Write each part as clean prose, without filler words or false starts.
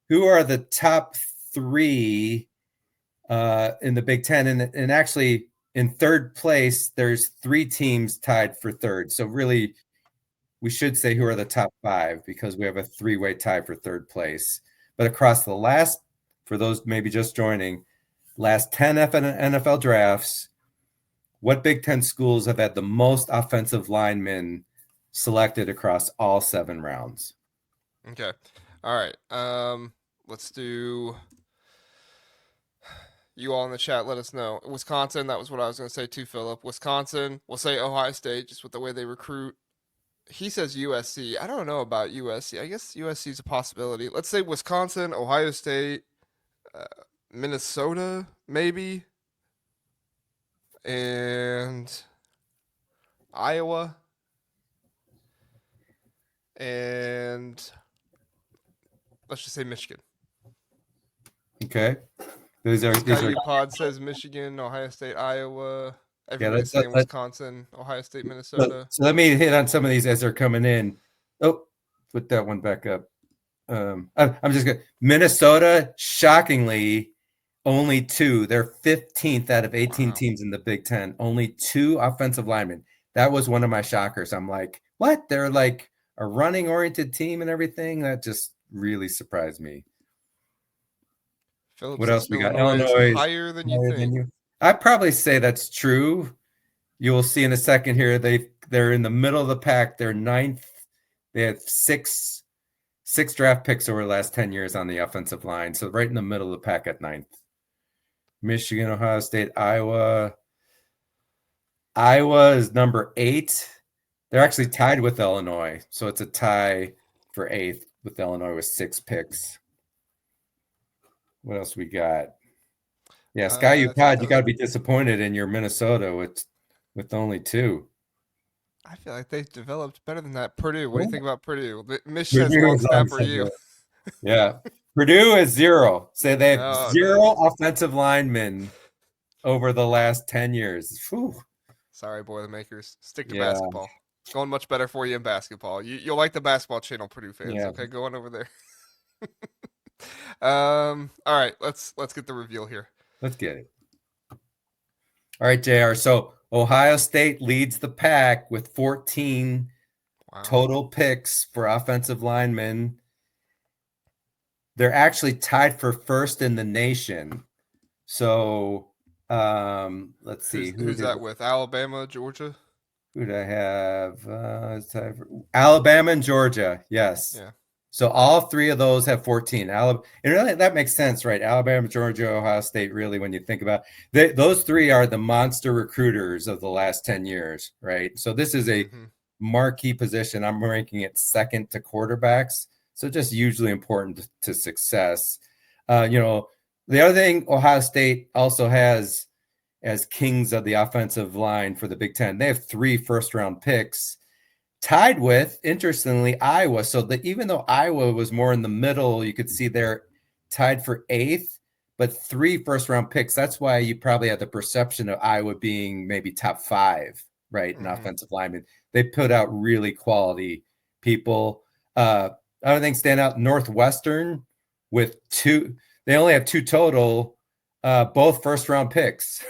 Who are the top three in the Big Ten? And actually, in third place, there's three teams tied for third. So really, we should say who are the top five because we have a three-way tie for third place. But across the last, for those maybe just joining, last 10 NFL drafts, what Big Ten schools have had the most offensive linemen selected across all 7 rounds? Okay. All right. Let's do. You all in the chat, let us know. Wisconsin, that was what I was going to say too, Philip. Wisconsin, we'll say Ohio State, just with the way they recruit. He says USC. I don't know about USC. I guess USC is a possibility. Let's say Wisconsin, Ohio State, uh, Minnesota, maybe, and Iowa, and let's just say Michigan. Okay. These are Pod says Michigan, Ohio State, Iowa. Everybody's saying Wisconsin, Ohio State, Minnesota. So let me hit on some of these as they're coming in. Oh, put that one back up. I'm just going to Minnesota, shockingly, only 2. They're 15th out of 18 teams in the Big Ten. Only 2 offensive linemen. That was one of my shockers. I'm like, what? They're like a running-oriented team and everything? That just really surprised me. Phillips, what else we got? Illinois higher than you think. I'd probably say that's true. You will see in a second here. They're in the middle of the pack. They're 9th. They had six draft picks over the last 10 years on the offensive line. So right in the middle of the pack at 9th. Michigan, Ohio State, Iowa. Iowa is number 8. They're actually tied with Illinois. So it's a tie for 8th with Illinois with 6 picks. What else we got? Yeah, Sky U Pod, you got to be disappointed in your Minnesota with only 2. I feel like they've developed better than that. Purdue, what do you think about Purdue? Michigan has long snapper you. Yeah. Purdue is 0. Say they have 0 offensive linemen over the last 10 years. Whew. Sorry, Boilermakers. Stick to basketball. It's going much better for you in basketball. You'll like the basketball channel, Purdue fans. Okay, go on over there. All right, let's get the reveal here. Let's get it. All right, JR. So Ohio State leads the pack with 14 total picks for offensive linemen. They're actually tied for first in the nation. So let's see. Who's that with? Alabama, Georgia? Who do I have? Alabama and Georgia. Yes. Yeah. So all 3 of those have 14. And really, that makes sense, right? Alabama, Georgia, Ohio State, really, when you think about it. Those 3 are the monster recruiters of the last 10 years, right? So this is a marquee position. I'm ranking it second to quarterbacks. So just hugely important to success. The other thing Ohio State also has as kings of the offensive line for the Big Ten, they have 3 first-round picks. Tied with, interestingly, Iowa. So even though Iowa was more in the middle, you could see they're tied for 8th, but 3 first-round picks. That's why you probably have the perception of Iowa being maybe top 5, right, in offensive linemen. They put out really quality people. Other things stand out. Northwestern with 2. They only have 2 total, both first-round picks.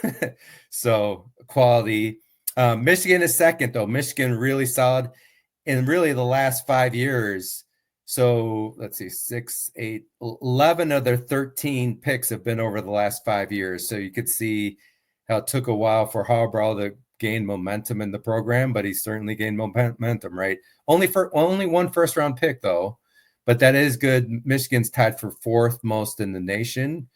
So quality. Michigan is second, though. Michigan really solid in really the last 5 years. So let's see, 6, 8, 11 of their 13 picks have been over the last 5 years. So you could see how it took a while for Harbaugh to gain momentum in the program, but he certainly gained momentum, right? Only 1 first-round pick, though, but that is good. Michigan's tied for 4th most in the nation.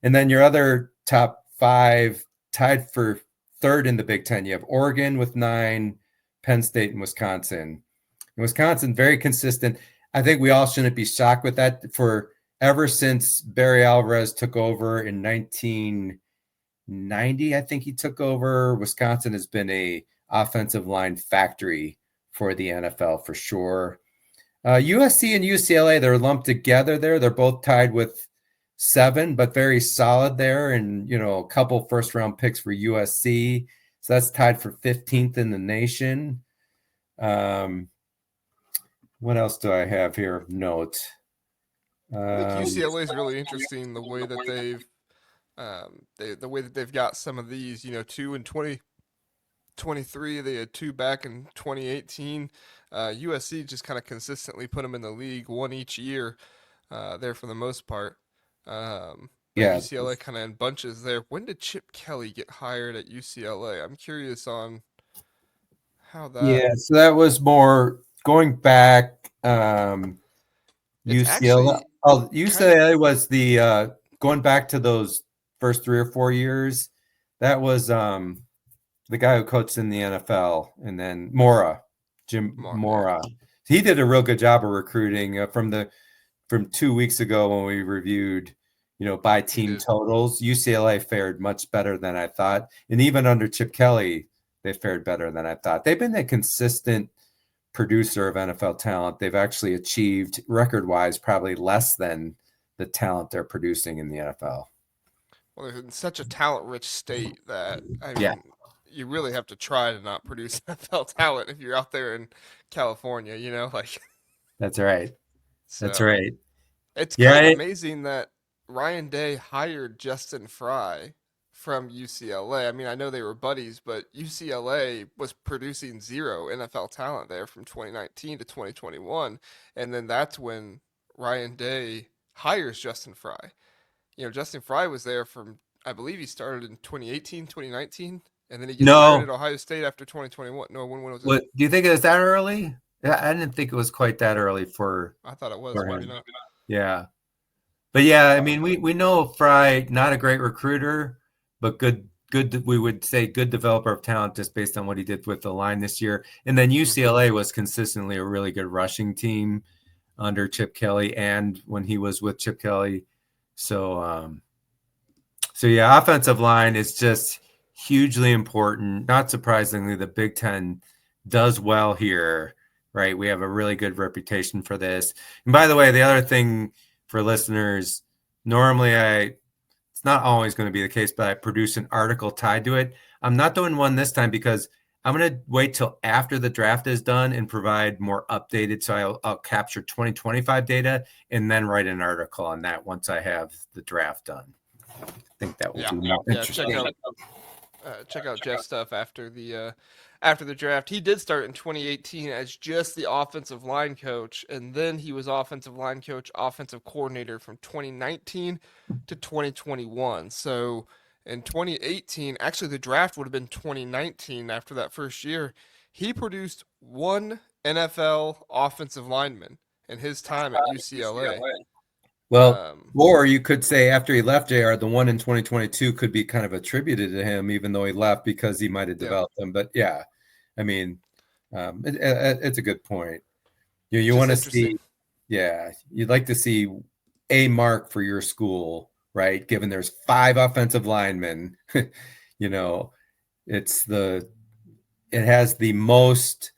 And then your other top 5 tied for 3rd in the Big Ten. You have Oregon with 9, Penn State, and Wisconsin. And Wisconsin, very consistent. I think we all shouldn't be shocked with that. For ever since Barry Alvarez took over in 1990, I think he took over, Wisconsin has been a offensive line factory for the NFL for sure. USC and UCLA, they're lumped together there. They're both tied with 7, but very solid there. And, a couple first-round picks for USC. So that's tied for 15th in the nation. What else do I have here? Note. I think Um, UCLA is really interesting the way that the way that they've got some of these, two in 2023. They had two back in 2018. USC just kind of consistently put them in the league, one each year, there for the most part. But yeah, UCLA kind of in bunches there. When did Chip Kelly get hired at UCLA? I'm curious on how that. yeah. So that was more going back. It's UCLA. actually Oh, kind of UCLA was the going back to those first 3 or 4 years. That was the guy who coached in the NFL, and then Mora, Jim more, yeah. Mora. He did a real good job of recruiting from 2 weeks ago when we reviewed, by He team did. totals. UCLA fared much better than I thought, and even under Chip Kelly, they fared better than I thought. They've been a consistent producer of NFL talent. They've actually achieved record-wise probably less than the talent they're producing in the NFL. Well, they're in such a talent-rich state that I Yeah, mean, you really have to try to not produce NFL talent if you're out there in California. Like that's right. That's so. right. It's kind Yeah, of amazing that Ryan Day hired Justin Fry from UCLA. I mean, I know they were buddies, but UCLA was producing zero NFL talent there from 2019 to 2021. And then that's when Ryan Day hires Justin Fry. Justin Fry was there from, I believe he started in 2018, 2019, and then he gets hired at no. Ohio State after 2021. No, when was it? What do you think it was that early? Yeah, I didn't think it was quite that early I thought it was, for maybe him. not. Yeah. But yeah, I mean, we know Fry, not a great recruiter, but good. We would say good developer of talent just based on what he did with the line this year. And then Hmm. UCLA was consistently a really good rushing team under Chip Kelly and when he was with Chip Kelly. So, so yeah, offensive line is just hugely important. Not surprisingly, the Big Ten does well here, right? We have a really good reputation for this. And by the way, the other thing for listeners, normally it's not always going to be the case, but I produce an article tied to it. I'm not doing one this time because I'm going to wait till after the draft is done and provide more updated. So I'll capture 2025 data and then write an article on that once I have the draft done. I think that will Yeah, be more yeah. Check interesting. out Jeff's stuff after the draft. He did start in 2018 as just the offensive line coach, and then he was offensive line coach, offensive coordinator from 2019 to 2021. So in 2018, actually the draft would have been 2019 after that first year. He produced one NFL offensive lineman in his time at UCLA. Well, Um, or you could say after he left JR, the one in 2022 could be kind of attributed to him, even though he left because he might have yeah, developed them. But yeah, I mean, it's a good point. You just want to interesting. see, yeah, you'd like to see a mark for your school, right? Given there's 5 offensive linemen, you know, it's it has the most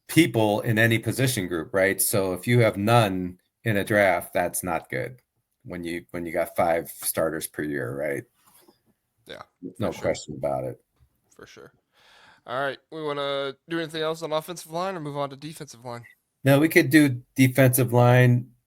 people in any position group, right? So if you have none in a draft, that's not good when you got 5 starters per year, right? Yeah, for No sure, question about it. for sure. All right. We want to do anything else on offensive line or move on to defensive line? Now we could do defensive line.